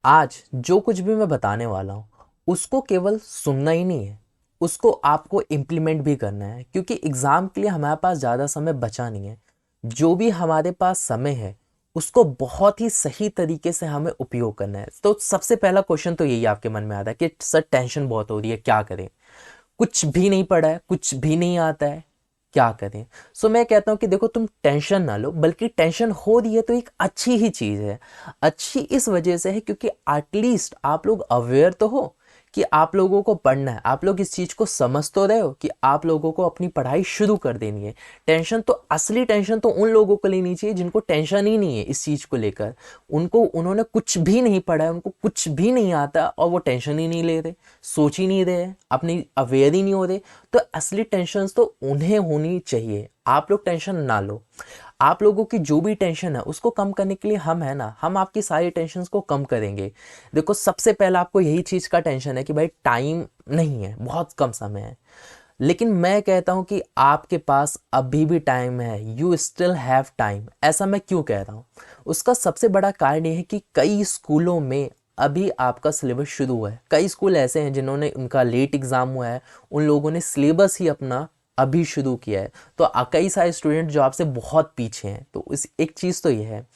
आज जो कुछ भी मैं बताने वाला हूँ उसको केवल सुनना ही नहीं है, उसको आपको इम्प्लीमेंट भी करना है, क्योंकि एग्ज़ाम के लिए हमारे पास ज़्यादा समय बचा नहीं है। जो भी हमारे पास समय है उसको बहुत ही सही तरीके से हमें उपयोग करना है। तो सबसे पहला क्वेश्चन तो यही आपके मन में आता है कि सर टेंशन बहुत हो रही है, क्या करें, कुछ भी नहीं पढ़ा है, कुछ भी नहीं आता है, क्या करें। मैं कहता हूँ कि देखो, तुम टेंशन ना लो, बल्कि टेंशन हो रही है तो एक अच्छी ही चीज़ है। अच्छी इस वजह से है क्योंकि एटलीस्ट आप लोग अवेयर तो हो कि आप लोगों को पढ़ना है, आप लोग इस चीज़ को समझ तो रहे हो कि आप लोगों को अपनी पढ़ाई शुरू कर देनी है। टेंशन तो, असली टेंशन तो उन लोगों को लेनी चाहिए जिनको टेंशन ही नहीं है इस चीज़ को लेकर। उन्होंने कुछ भी नहीं पढ़ा है, उनको कुछ भी नहीं आता और वो टेंशन ही नहीं ले रहे, सोच ही नहीं रहे, अपनी अवेयर ही नहीं हो रहे। तो असली टेंशन तो उन्हें होनी चाहिए, आप लोग टेंशन ना लो। आप लोगों की जो भी टेंशन है उसको कम करने के लिए हम है ना, हम आपकी सारी टेंशन को कम करेंगे। देखो, सबसे पहला आपको यही चीज़ का टेंशन है कि भाई टाइम नहीं है, बहुत कम समय है। लेकिन मैं कहता हूं कि आपके पास अभी भी टाइम है, यू स्टिल हैव टाइम। ऐसा मैं क्यों कह रहा हूं? उसका सबसे बड़ा कारण ये है कि कई स्कूलों में अभी आपका सिलेबस शुरू हुआ है। कई स्कूल ऐसे हैं जिन्होंने, उनका लेट एग्ज़ाम हुआ है, उन लोगों ने सिलेबस ही अपना अभी शुरू किया है। तो कई सारे स्टूडेंट जो आपसे बहुत पीछे हैं। तो इस एक चीज़ तो ये है।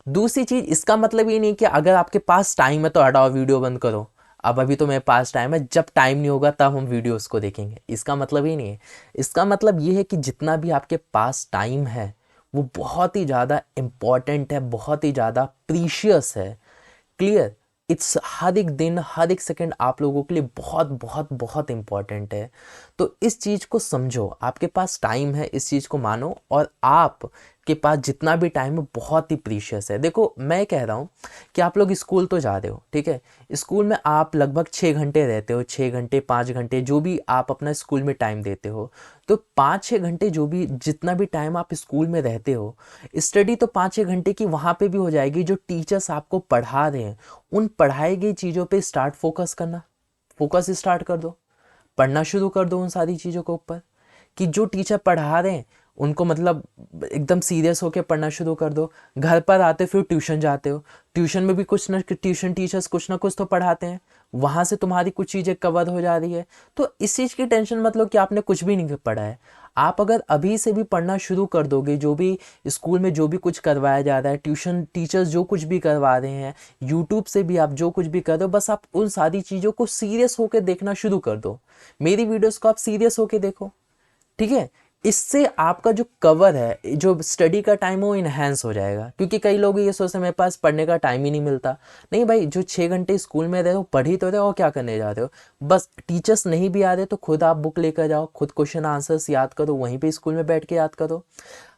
दूसरी चीज़, इसका मतलब ये नहीं कि अगर आपके पास टाइम है तो हटाओ, वीडियो बंद करो, अब अभी तो मेरे पास टाइम है, जब टाइम नहीं होगा तब हम वीडियोस को देखेंगे। इसका मतलब ही नहीं है। इसका मतलब ये है कि जितना भी आपके पास टाइम है वो बहुत ही ज़्यादा इम्पॉर्टेंट है, बहुत ही ज़्यादा प्रीशियस है। क्लियर? इट्स, हर एक दिन, हर एक सेकंड आप लोगों के लिए बहुत बहुत बहुत इंपॉर्टेंट है। तो इस चीज़ को समझो, आपके पास टाइम है, इस चीज़ को मानो, और आप के पास जितना भी टाइम है बहुत ही प्रीशियस है। देखो, मैं कह रहा हूँ कि आप लोग स्कूल तो जा रहे हो, ठीक है, स्कूल में आप लगभग 6 घंटे रहते हो, 6 घंटे 5 घंटे जो भी आप अपना स्कूल में टाइम देते हो। तो 5-6 घंटे जो भी, जितना भी टाइम आप स्कूल में रहते हो, स्टडी तो 5-6 घंटे की वहाँ पे भी हो जाएगी। जो टीचर्स आपको पढ़ा रहे हैं उन पढ़ाई गई चीज़ों पे स्टार्ट फोकस करना, फोकस स्टार्ट कर दो, पढ़ना शुरू कर दो उन सारी चीज़ों के ऊपर। कि जो टीचर पढ़ा रहे हैं उनको मतलब एकदम सीरियस होकर पढ़ना शुरू कर दो। घर पर आते फिर ट्यूशन जाते हो, ट्यूशन में भी कुछ ना, ट्यूशन टीचर्स कुछ ना कुछ तो पढ़ाते हैं, वहाँ से तुम्हारी कुछ चीज़ें कवर हो जा रही है। तो इस चीज़ की टेंशन मतलब कि आपने कुछ भी नहीं पढ़ा है। आप अगर अभी से भी पढ़ना शुरू कर दोगे, जो भी स्कूल में जो भी कुछ करवाया जा रहा है, ट्यूशन टीचर्स जो कुछ भी करवा रहे हैं, यूट्यूब से भी आप जो कुछ भी कर रहे हो, बस आप उन सारी चीज़ों को सीरियस होकर देखना शुरू कर दो। मेरी वीडियोस को आप सीरियस होकर देखो, ठीक है। इससे आपका जो कवर है, जो स्टडी का टाइम है, वो इन्हेंस हो जाएगा। क्योंकि कई लोग ये सोचते हैं मेरे पास पढ़ने का टाइम ही नहीं मिलता। नहीं भाई, जो 6 घंटे स्कूल में रहे हो, पढ़ ही तो रहे हो, और क्या करने जा रहे हो। बस टीचर्स नहीं भी आ रहे तो खुद आप बुक लेकर जाओ, खुद क्वेश्चन आंसर्स याद करो, वहीं पे स्कूल में बैठ के याद करो।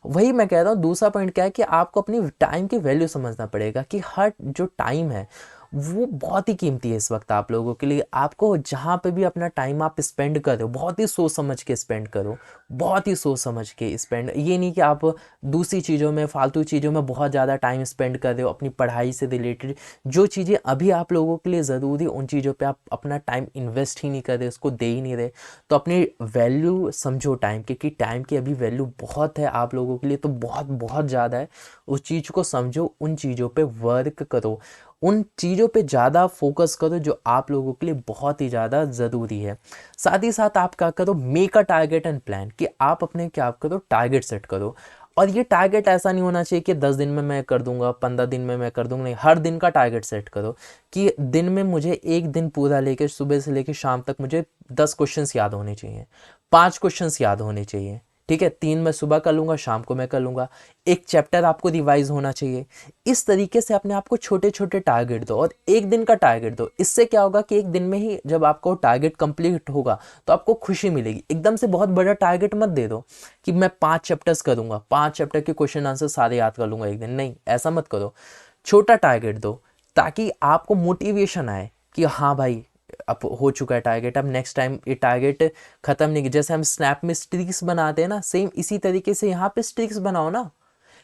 वही मैं कह रहा हूँ। दूसरा पॉइंट क्या है कि आपको अपनी टाइम की वैल्यू समझना पड़ेगा कि हर जो टाइम है वो बहुत ही कीमती है इस वक्त आप लोगों के लिए। आपको जहाँ पे भी अपना टाइम आप स्पेंड कर रहे हो, बहुत ही सोच समझ के स्पेंड करो, बहुत ही सोच समझ के स्पेंड। ये नहीं कि आप दूसरी चीज़ों में, फालतू चीज़ों में बहुत ज़्यादा टाइम स्पेंड कर रहे हो। अपनी पढ़ाई से रिलेटेड जो चीज़ें अभी आप लोगों के लिए ज़रूरी, उन चीज़ों पे आप अपना टाइम इन्वेस्ट ही नहीं कर रहे, उसको दे ही नहीं रहे। तो अपनी वैल्यू समझो टाइम की, कि टाइम की अभी वैल्यू बहुत है आप लोगों के लिए, तो बहुत बहुत ज़्यादा है। उस चीज़ को समझो, उन चीज़ों पे वर्क करो, उन चीज़ों पे ज़्यादा फोकस करो जो आप लोगों के लिए बहुत ही ज़्यादा ज़रूरी है। साथ ही साथ आप क्या करो, make a target and plan, कि आप अपने क्या करो, टारगेट सेट करो। और ये टारगेट ऐसा नहीं होना चाहिए कि 10 दिन में मैं कर दूंगा, 15 दिन में मैं कर दूंगा। नहीं, हर दिन का टारगेट सेट करो कि दिन में मुझे एक दिन पूरा लेके, सुबह से लेके शाम तक मुझे 10 क्वेश्चंस याद होने चाहिए, 5 क्वेश्चंस याद होने चाहिए, ठीक है। 3 मैं सुबह कर लूँगा, शाम को मैं कर लूँगा। एक चैप्टर आपको रिवाइज होना चाहिए। इस तरीके से अपने आप को छोटे छोटे टारगेट दो, और एक दिन का टारगेट दो। इससे क्या होगा कि एक दिन में ही जब आपको टारगेट कंप्लीट होगा तो आपको खुशी मिलेगी। एकदम से बहुत बड़ा टारगेट मत दे दो कि मैं 5 चैप्टर्स करूँगा, 5 चैप्टर के क्वेश्चन आंसर सारे याद कर लूँगा एक दिन। नहीं, ऐसा मत करो। छोटा टारगेट दो ताकि आपको मोटिवेशन आए कि हाँ भाई, अब हो चुका है टारगेट, अब नेक्स्ट टाइम ये टारगेट खत्म नहीं। जैसे हम स्नैप में स्ट्रिक्स बनाते हैं ना, सेम इसी तरीके से यहाँ पे स्ट्रिक्स बनाओ ना,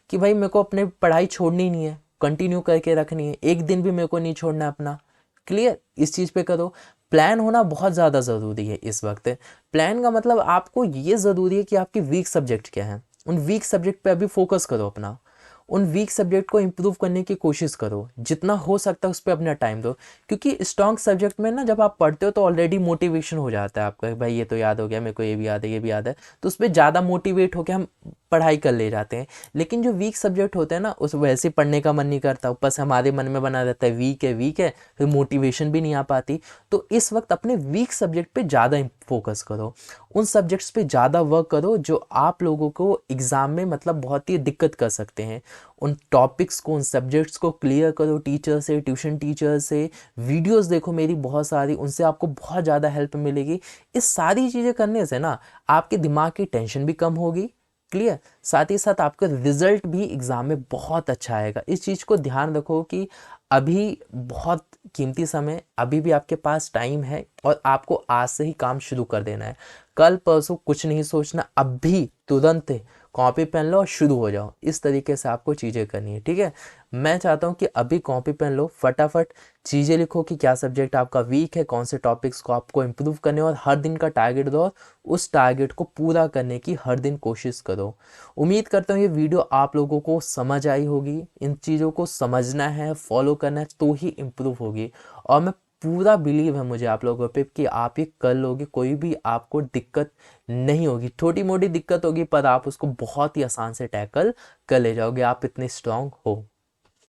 कि भाई मेरे को अपनी पढ़ाई छोड़नी नहीं है, कंटिन्यू करके रखनी है, एक दिन भी मेरे को नहीं छोड़ना अपना। क्लियर? इस चीज़ पे करो। प्लान होना बहुत ज़्यादा ज़रूरी है इस वक्त। प्लान का मतलब आपको ये ज़रूरी है कि आपकी वीक सब्जेक्ट क्या है, उन वीक सब्जेक्ट पे अभी फोकस करो अपना। उन वीक सब्जेक्ट को इम्प्रूव करने की कोशिश करो, जितना हो सकता है उस पर अपना टाइम दो, क्योंकि स्ट्रॉन्ग सब्जेक्ट में ना जब आप पढ़ते हो तो ऑलरेडी मोटिवेशन हो जाता है आपका, भाई ये तो याद हो गया, मेरे को ये भी याद है, ये भी याद है, तो उस पर ज़्यादा मोटिवेट होकर हम पढ़ाई कर ले जाते हैं। लेकिन जो वीक सब्जेक्ट होते हैं ना, उस वैसे पढ़ने का मन नहीं करता, ऊपर से हमारे मन में बना रहता है वीक है वीक है, फिर मोटिवेशन भी नहीं आ पाती। तो इस वक्त अपने वीक सब्जेक्ट पे ज़्यादा फोकस करो, उन सब्जेक्ट्स पे ज़्यादा वर्क करो जो आप लोगों को एग्ज़ाम में मतलब बहुत ही दिक्कत कर सकते हैं। उन टॉपिक्स को, उन सब्जेक्ट्स को क्लियर करो टीचर से, ट्यूशन टीचर से, वीडियोस देखो मेरी बहुत सारी, उनसे आपको बहुत ज़्यादा हेल्प मिलेगी। इस सारी चीज़ें करने से ना आपके दिमाग की टेंशन भी कम होगी, क्लियर, साथ ही साथ आपका रिजल्ट भी एग्ज़ाम में बहुत अच्छा आएगा। इस चीज़ को ध्यान रखो कि अभी बहुत कीमती समय, अभी भी आपके पास टाइम है और आपको आज से ही काम शुरू कर देना है। कल परसों कुछ नहीं सोचना, अभी तुरंत कॉपी पेन लो और शुरू हो जाओ। इस तरीके से आपको चीज़ें करनी है, ठीक है। मैं चाहता हूँ कि अभी कॉपी पेन लो, फटाफट चीज़ें लिखो कि क्या सब्जेक्ट आपका वीक है, कौन से टॉपिक्स को आपको इम्प्रूव करने, और हर दिन का टारगेट दो और उस टारगेट को पूरा करने की हर दिन कोशिश करो। उम्मीद करता हूँ ये वीडियो आप लोगों को समझ आई होगी। इन चीज़ों को समझना है, फॉलो करना है, तो ही इम्प्रूव होगी। और मैं पूरा बिलीव है मुझे आप लोगों पे कि आप ये कर लोगे, कोई भी आपको दिक्कत नहीं होगी। छोटी मोटी दिक्कत होगी पर आप उसको बहुत ही आसान से टैकल कर ले जाओगे, आप इतने स्ट्रांग हो।